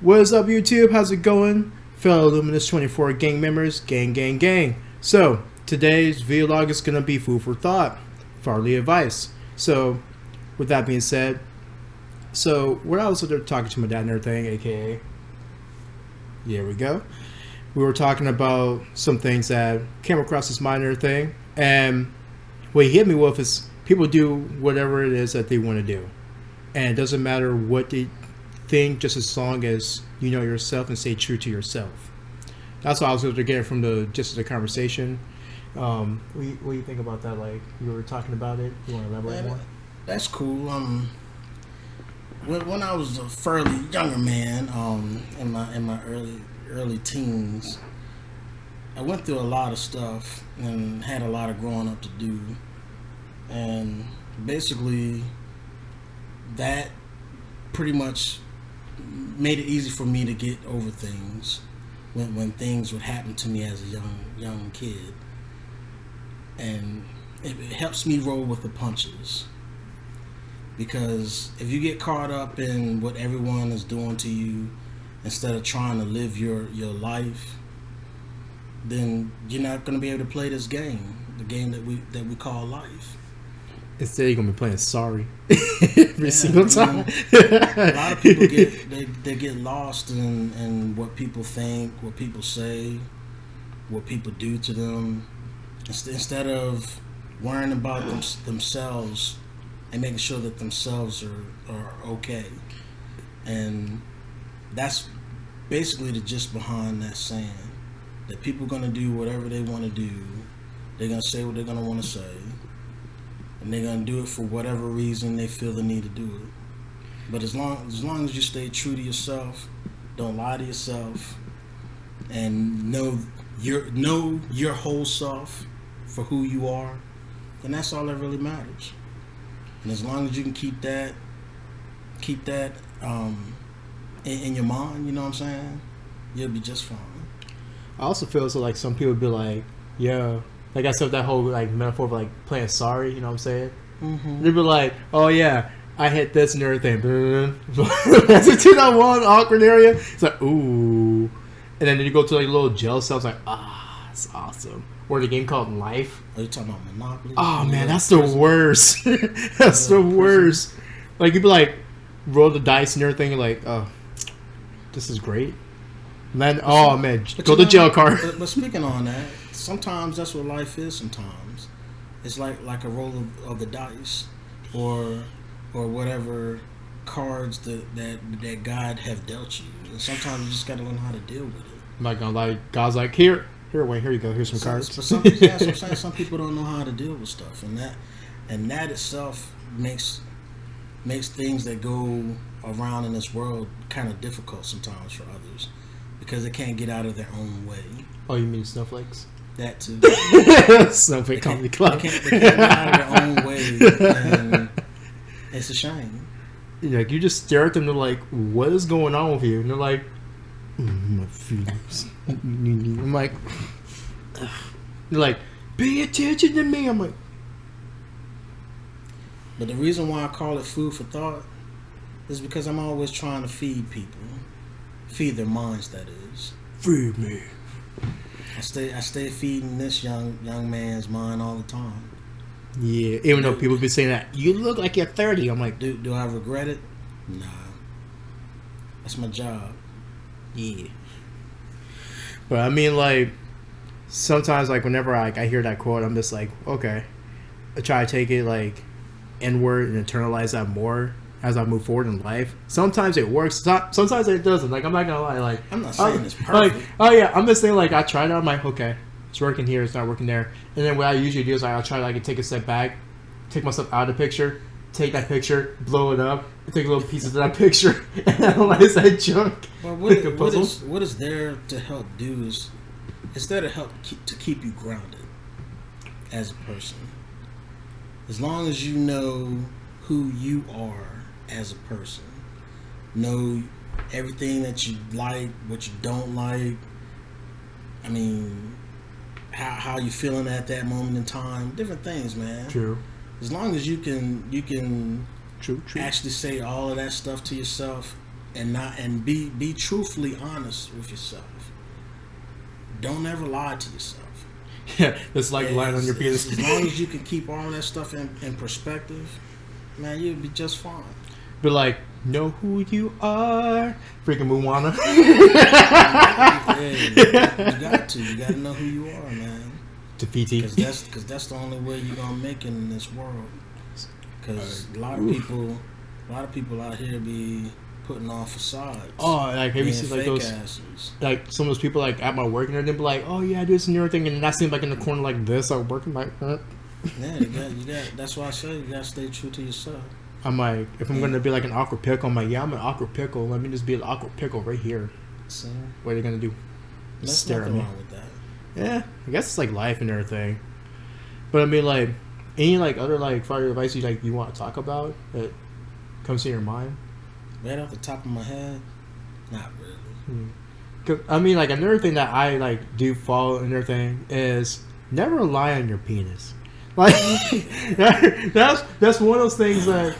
What is up, YouTube? How's it going? Fellow Luminous 24 gang members, gang, gang, gang. So, today's vlog is going to be food for thought, fatherly advice. So, with that being said, when I was talking to my dad and everything, aka, here we go, we were talking about some things that came across his mind and everything, and what he hit me with is people do whatever it is that they want to do. And it doesn't matter what they think, just as long as you know yourself and stay true to yourself. That's what I was going to get from the gist of the conversation. What do you think about that? Like, you were talking about it. You want to elaborate more? That's cool. When I was a fairly younger man, in my early teens, I went through a lot of stuff and had a lot of growing up to do, and basically that pretty much made it easy for me to get over things when things would happen to me as a young kid, and it helps me roll with the punches, because if you get caught up in what everyone is doing to you instead of trying to live your life, then you're not going to be able to play this game, the game that we call life. Instead, you're gonna be playing sorry every single time. A lot of people get lost in what people think, what people say, what people do to them, instead of worrying about themselves and making sure that themselves are okay. And that's basically the gist behind that saying, that people are going to do whatever they want to do. They're going to say what they're going to want to say, and they're going to do it for whatever reason they feel the need to do it. But as long as you stay true to yourself, don't lie to yourself, and know your whole self for who you are, then that's all that really matters. And as long as you can keep that in your mind, you know what I'm saying, you'll be just fine. I also feel so like some people be like, yeah, like I said, that whole like metaphor of like playing sorry, you know what I'm saying? Mm-hmm. They'd be like, oh yeah, I hit this and everything. That's it to that one awkward area. It's like, ooh. And then you go to like a little jail cell. It's like, it's awesome. Or the game called Life. Are you talking about Monopoly? Oh man, that's the worst. That's the worst. Like you'd be like, roll the dice and everything, and like, oh, this is great. And then, oh man, go to jail card. But speaking on that, sometimes that's what life is. Sometimes it's like a roll of the dice, or whatever cards that God have dealt you. And sometimes you just got to learn how to deal with it. I'm not gonna lie, God's like, here you go. Here's some cards. But some people don't know how to deal with stuff, and that itself makes things that go around in this world kind of difficult sometimes for others, because they can't get out of their own way. Oh, you mean snowflakes? That too. Snowflake Comedy Club. They can't get out of their own way, and it's a shame. Like you just stare at them, they're like, what is going on with you? And they're like, my feelings. I'm like, ugh. They're like, pay attention to me. I'm like, but the reason why I call it food for thought is because I'm always trying to feed people, feed their minds. That is, feed me. I stay feeding this young man's mind all the time. Yeah, even though people be saying that you look like you're 30, I'm like, do I regret it? Nah, that's my job. Yeah. But I mean, like, sometimes, like, whenever I hear that quote, I'm just like, okay. I try to take it, like, inward and internalize that more as I move forward in life. Sometimes it works. Sometimes it doesn't. Like, I'm not going to lie. Like, I'm not saying it's perfect. Like, oh, yeah. I'm just saying, like, I tried it. I'm like, okay. It's working here. It's not working there. And then what I usually do is I'll try to, like, take a step back, take myself out of the picture, take that picture, blow it up, take little pieces of that picture, and analyze that junk. Well, what is there to help do is, it's there to help keep you grounded as a person. As long as you know who you are as a person, know everything that you like, what you don't like. I mean, how you feeling at that moment in time, different things, man. True. As long as you can True. actually say all of that stuff to yourself, and be truthfully honest with yourself. Don't ever lie to yourself. Yeah, it's like lying on your penis. As long as you can keep all that stuff in perspective, man, you'll be just fine. But like, know who you are, freaking Moana. You got to. You got to know who you are, man. Defeaty. Because that's the only way you're gonna make it in this world. Because a lot of people out here be putting on facades. Oh, like have you seen like those asses. like some of those people like at my work and they'll be like, oh yeah, I do this and everything, and I see them like in the corner like this, like working like. Yeah, you got. That's why I say you gotta stay true to yourself. I'm like, if I'm gonna be like an awkward pickle, I'm like, yeah, I'm an awkward pickle. Let me just be an awkward pickle right here. So, what are they gonna do? there's Stare at nothing me. wrong with that. Yeah, I guess it's like life and everything. But I mean, like, any like other like fire advice you want to talk about that comes to your mind? Right off the top of my head, not really. 'Cause, I mean, like another thing that I like do follow and everything is never rely on your penis. Like that's one of those things that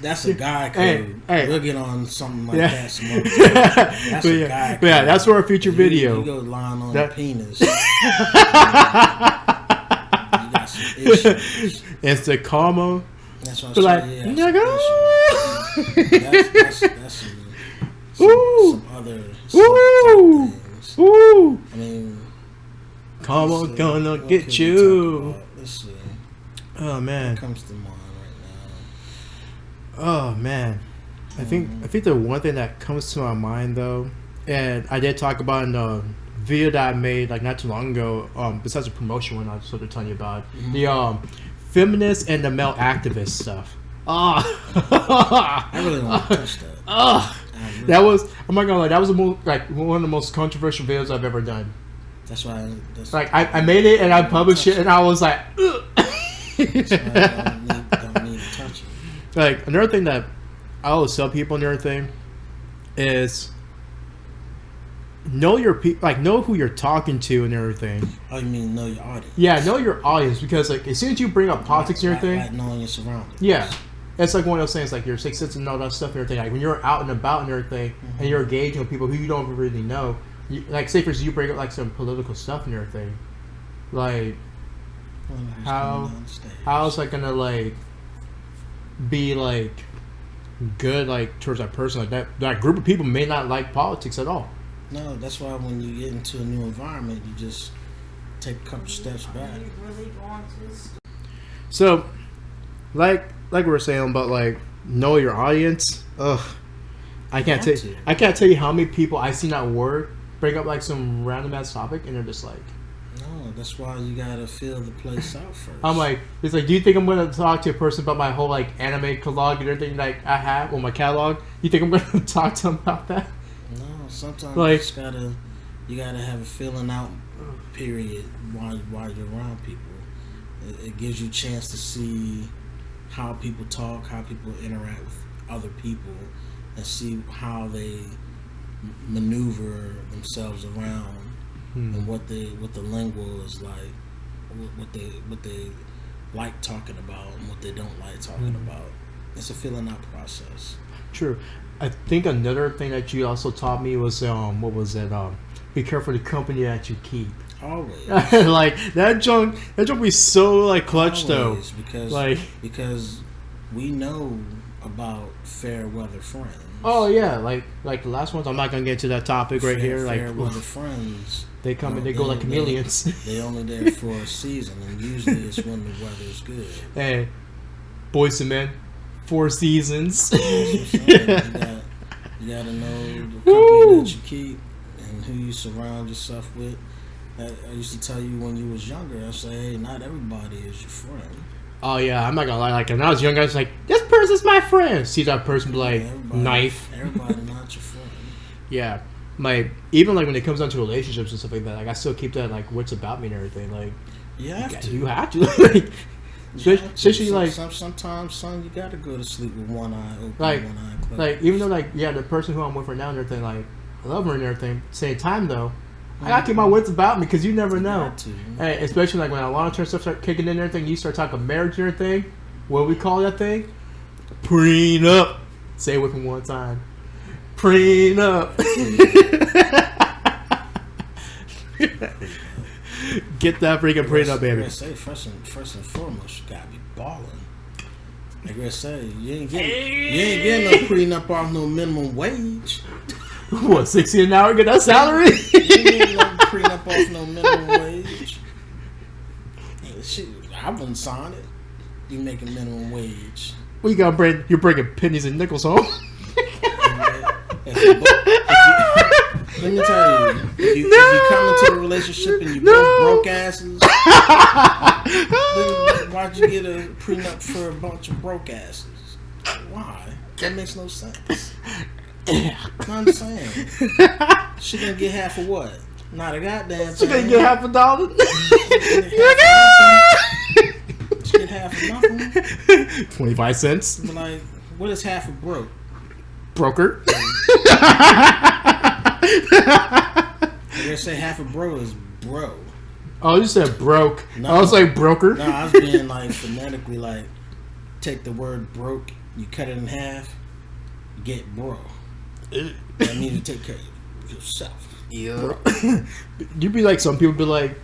that's a guy code. Hey. We'll get on something like Yeah. that some other time. That's a guy code. But yeah, that's for a future video. You go lying on That- your penis. You got some issues. It's the karma. That's what But like, I'm saying. nigga. That's Woo! some other Woo! things. Woo! I mean, Karma let's see, gonna what get can we you. talk about? Let's see. Oh What man. comes to mind right Oh man. I think the one thing that comes to my mind though, and I did talk about in the video that I made like not too long ago, besides the promotion one I was sort of telling you about, the feminist and the male activist stuff. now? I really don't want to touch that. That was, I'm not gonna lie, that was the most, like one of the most controversial videos I've ever done. That's why. That's Like I made it and I published it and I was like, ugh. that's why I don't need to touch it. Like another thing that I always tell people and everything is know your like know who you're talking to and everything. Oh, you mean know your audience? Yeah, know your audience, because like as soon as you bring up politics and everything, like knowing your surroundings. yeah, it's like one of those things like your sixth sense and all that stuff and everything. Like when you're out and about and everything, and you're engaging with people who you don't really know. Like say for instance, you bring up like some political stuff and everything, like how's that gonna like be like good like towards that person? Like that group of people may not like politics at all. No, that's why when you get into a new environment, you just take a couple steps back. So, like we were saying about like know your audience. Ugh, I can't tell you how many people I seen at work bring up like some random ass topic and they're just like, No, that's why you gotta fill the place out first. I'm like, it's like, do you think I'm gonna talk to a person about my whole like anime catalog and everything like I have or my catalog? You think I'm gonna talk to them about that? No, sometimes Like- you gotta have a filling out period while you're around people. It gives you a chance to see how people talk, how people interact with other people, and see how they maneuver themselves around and what the lingo is like, what they like talking about and what they don't like talking about. It's a filling out process. True. I think another thing that you also taught me was what was it? Be careful the company that you keep. Always. Like that junk be so like clutch Always, though. because we know about fair weather friends. Oh yeah, like the last ones. I'm not gonna get into that topic right here. Fair Like weather friends. they come and they go like chameleons. They only there for a season, and usually it's when the weather's good. Hey, boys and men, 4 seasons. That's what I'm saying. You gotta know the company that you keep and who you surround yourself with. I used to tell you when you was younger, I say, hey, not everybody is your friend. Oh yeah, I'm not gonna lie. Like when I was younger, I was like, this person's my friend. See that person be like, knife. Everybody not your friend. Yeah, even like when it comes down to relationships and stuff like that, like I still keep that like what's about me and everything. Like You have to. you have to. Like, especially like sometimes, son, you gotta go to sleep with one eye open, like one eye closed. like even though like yeah, the person who I'm with right now and everything, like I love her and everything. Same time though, I gotta keep my wits about me because you never know. got to. Hey, especially like when a long term stuff start kicking in and everything, you start talking marriage and everything. What do we call that thing? Prenup. Say it with me one time. Prenup. Get that freaking prenup, baby. I say first and foremost, you gotta be balling. Like I say, you ain't getting no prenup off no minimum wage. What, $60 an hour? Get that salary? You ain't getting no prenup off no minimum wage. Hey, shit, I wouldn't sign it. You making minimum wage. Well, you gotta bring. You're bringing pennies and nickels home. Let me tell you, if you come into a relationship and you both broke asses, then why'd you get a prenup for a bunch of broke asses? Why? That makes no sense. I'm saying, she gonna get half of what? Not a goddamn thing. She gonna get $50. She get half of nothing. 25 cents. But like, what is half of broke? Broker. They say half a bro is bro. Oh, you said broke. No. I was like broker. No, I was being like phonetically like, take the word broke, you cut it in half, you get bro. That means you take care of yourself. Yeah. You'd be like, some people be like,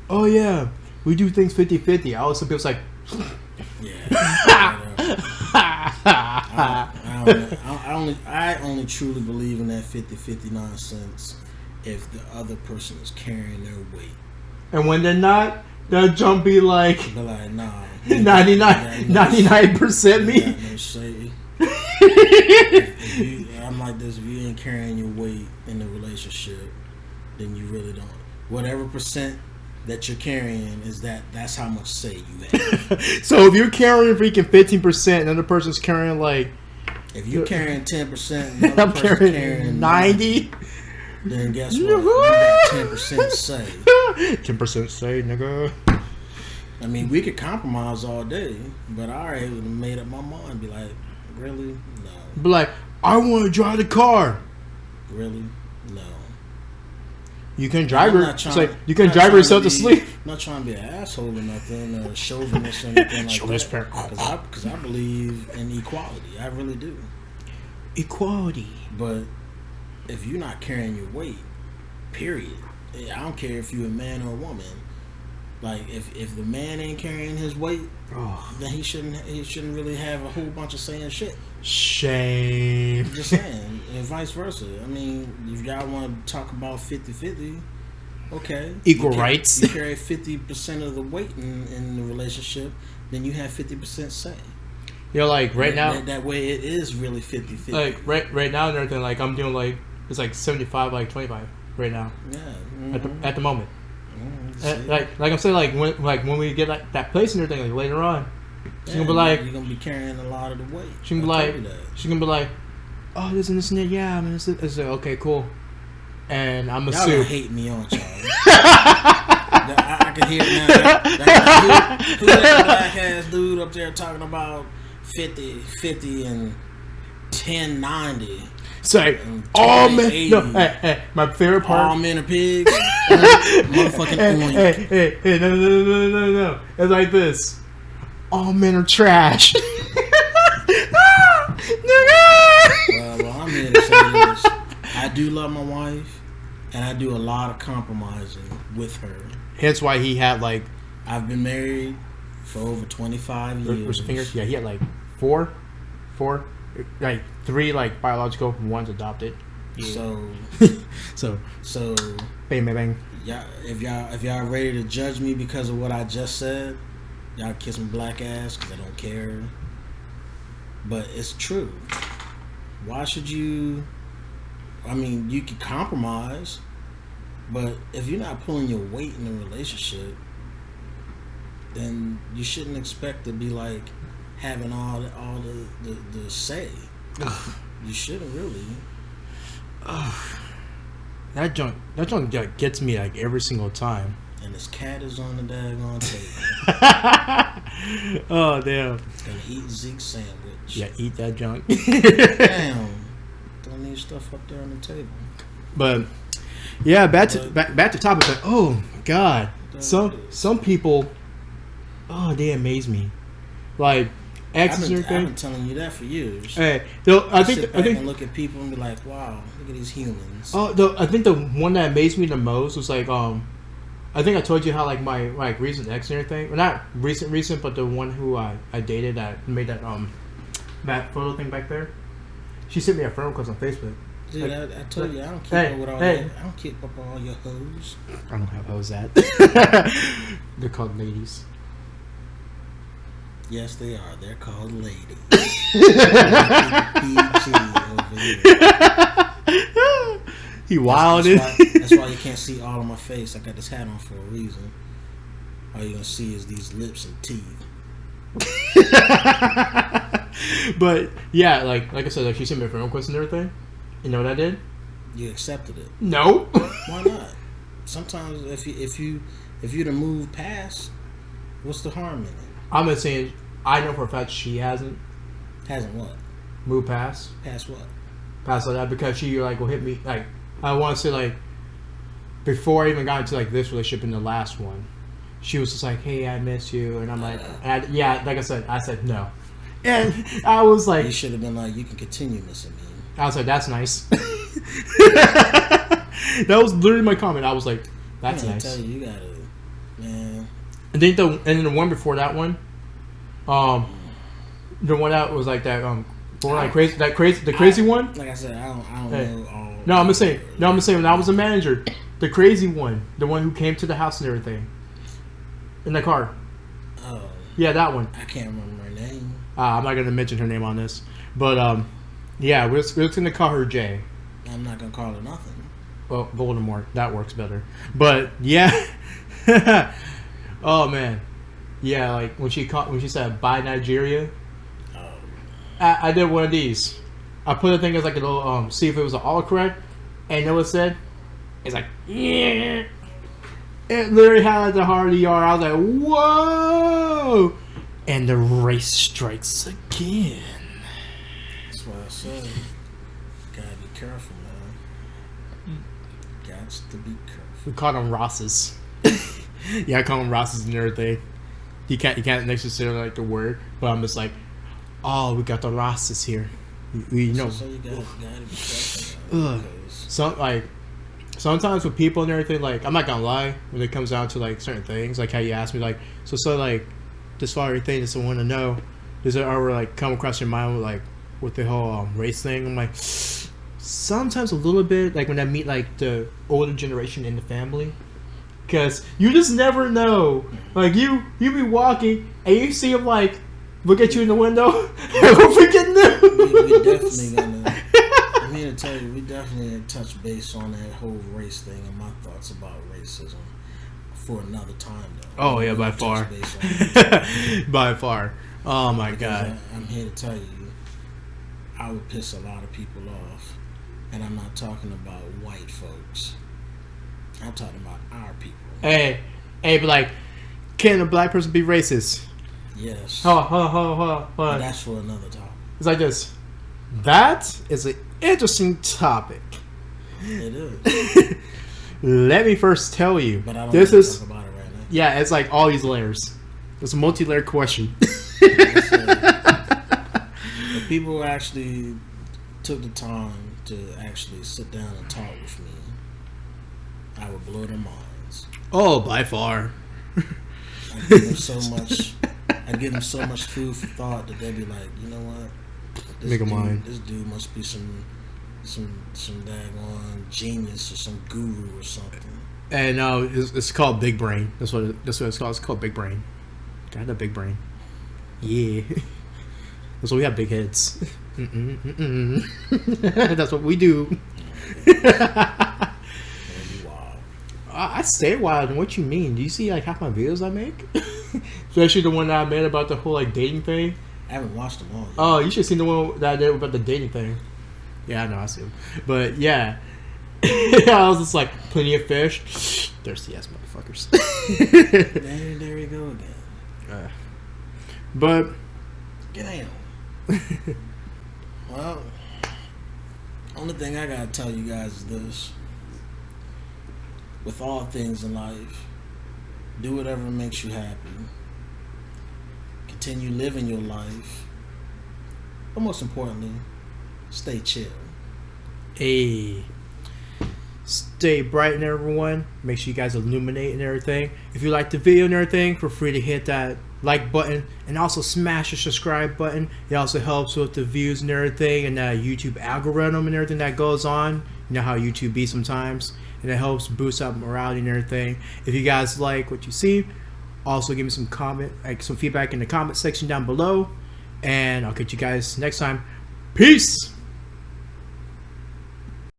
oh yeah, we do things 50-50. All some people's like, yeah. I only truly believe in that 50-50 nonsense if the other person is carrying their weight. And when they're not, they'll jump be like, But like, nah. 99% me. Got no say. I'm like this, if you ain't carrying your weight in the relationship, then you really don't. Whatever percent that you're carrying is that's how much say you have. So if you're carrying freaking 15% and the other person's carrying like, if you're carrying 10% and the I'm other person's carrying 90, then guess what? You got 10% say. 10% say, nigga. I mean, we could compromise all day, but I already would have made up my mind. Be like, really? No. Be like, I want to drive the car. Really? No. You can drive her. Trying, like, you can drive yourself to sleep. I'm not trying to be an asshole or nothing, or chauvinist or anything like Chauvinist that. Because I believe in equality. I really do. Equality. But if you're not carrying your weight, period. I don't care if you're a man or a woman. Like if the man ain't carrying his weight, then he shouldn't really have a whole bunch of saying shit. Shame. I'm just saying, and vice versa. I mean, if y'all want to talk about 50-50, okay. Equal rights. You carry 50% of the weight in the relationship, then you have 50% say. You're like right now. That way, it is really 50-50. Like right now and everything. Like I'm doing like it's like 75, like 25 right now. Yeah. Mm-hmm. At the moment. Like I'm saying, like when we get like that place and everything, like later on, she's gonna be like, you're gonna be carrying a lot of the weight. She's gonna be like, oh, this and that, yeah. I mean, it's like, okay, cool. And I'm y'all assuming hate me on y'all. I can hear it now. Who that black ass dude up there talking about 50 and 10-90? Say, all men. No, hey, my favorite part. All men are pigs. Motherfucking hey, no. It's like this. All men are trash. Well, I'm here to say this. I do love my wife, and I do a lot of compromising with her. Hence why he had like. I've been married for over 25 years. Where's the fingers? Yeah, he had like four, like 3 like biological, 1's adopted. Yeah. So, bang. Yeah, if y'all ready to judge me because of what I just said, y'all kiss my black ass because I don't care. But it's true. Why should you? I mean, you can compromise, but if you're not pulling your weight in a relationship, then you shouldn't expect to be like having all the say. You shouldn't really. That junk gets me like every single time. And this cat is on the daggone table. Oh damn! It's gonna eat Zeke's sandwich. Yeah, eat that junk. Damn, don't need stuff up there on the table. But yeah, back to topic. But, oh my god, some people, oh they amaze me. Like exes and I've everything. been telling you that for years. Hey, though I Sit back think and look at people and be like, wow, look at these humans. I think the one that amazed me the most was like I think I told you how like my like recent ex and everything. Well, not recent, but the one who I dated that made that photo thing back there. She sent me a friend request on Facebook. Dude, Like, I told you I don't keep hey, up with all hey. your, I don't keep up with all your hoes. I don't have hoes at. They're called ladies. Yes, they are. They're called ladies. He wilded. That's why you can't see all of my face. I got this hat on for a reason. All you're gonna see is these lips and teeth. But yeah, like I said, like she sent me a friend request and everything. You know what I did? You accepted it. No. Why not? Sometimes if you to move past, what's the harm in it? I'm not saying I know for a fact she hasn't Hasn't what? moved past Past what? like that because she like will hit me like I want to say like before I even got into like this relationship in the last one, she was just like, "Hey, I miss you," and I'm like, "Yeah," like I said no, and I was like, You should have been like, you can continue missing me. I was like, "That's nice." That was literally my comment. I was like, "That's I nice." tell you gotta, man. And then the one before that one, the one that was like that the crazy one. Like I said, I don't Hey. know all. No, I'm just saying when I was a manager, the crazy one, the one who came to the house and everything, in the car. Oh, Yeah, that one. I can't remember her name. I'm not gonna mention her name on this, but yeah, we're gonna call her Jay. I'm not gonna call her nothing. Well, Voldemort. That works better. But yeah. Oh man. Yeah, like when she said bye Nigeria. Oh, I did one of these. I put the thing as like a little see if it was an autocorrect, and you know what it said? It's like yeah. It literally had like the hard ER. I was like, whoa! And the race strikes again. that's what I said. Gotta be careful, man. Gots to be careful. We call them Rosses. Yeah, I call them Rosses and everything. You can't necessarily like the word, but I'm just like, oh, we got the Rosses here. We know. So you gotta be careful, man. Ugh. Sometimes with people and everything, like I'm not gonna lie, when it comes down to like certain things, like how you asked me, like so like this far thing that someone want to know, does it ever like come across your mind with the whole race thing? I'm like, sometimes a little bit, like when I meet like the older generation in the family, because you just never know. Like you be walking and you see them like look at you in the window and we're freaking We definitely gonna. I'm here to tell you, we definitely touch base on that whole race thing and my thoughts about racism for another time, though. Oh yeah, by Touch far. base on it. By far. Oh my Because god. I'm here to tell you, I would piss a lot of people off, and I'm not talking about white folks. I'm talking about our people. Hey, but like, can a black person be racist? Yes, Hold but on. that's for another topic. It's like this. That is an interesting topic. It is, Let me first tell you. but I don't This want to is talk about it right now. yeah. It's like all these layers. It's a multi-layered question. If people actually took the time to actually sit down and talk with me, I would blow their minds. Oh, by far. I give them so much. I give them so much food for thought that they'd be like, you know what? Make a mind. This dude must be some daggone genius or some guru or something. And it's called big brain. That's what it's called. It's called big brain. Got a big brain. Yeah. That's why we have big heads. That's what we do. Wow. I stay wild. And what you mean? Do you see like half my videos I make? Especially the one that I made about the whole like dating thing. I haven't watched them all yet. Oh, you should see the one that I did about the dating thing. Yeah, I know, I see them. But yeah, I was just like, plenty of fish, thirsty ass motherfuckers. There we go again. But Damn. Well, only thing I gotta tell you guys is this: with all things in life, do whatever makes you happy. continue living your life. But most importantly, stay chill. Hey, stay bright and everyone. Make sure you guys illuminate and everything. If you like the video and everything, feel free to hit that like button and also smash the subscribe button. It also helps with the views and everything and that YouTube algorithm and everything that goes on. You know how YouTube be sometimes, and it helps boost up morality and everything. If you guys like what you see, also give me some some feedback in the comment section down below, and I'll catch you guys next time. Peace.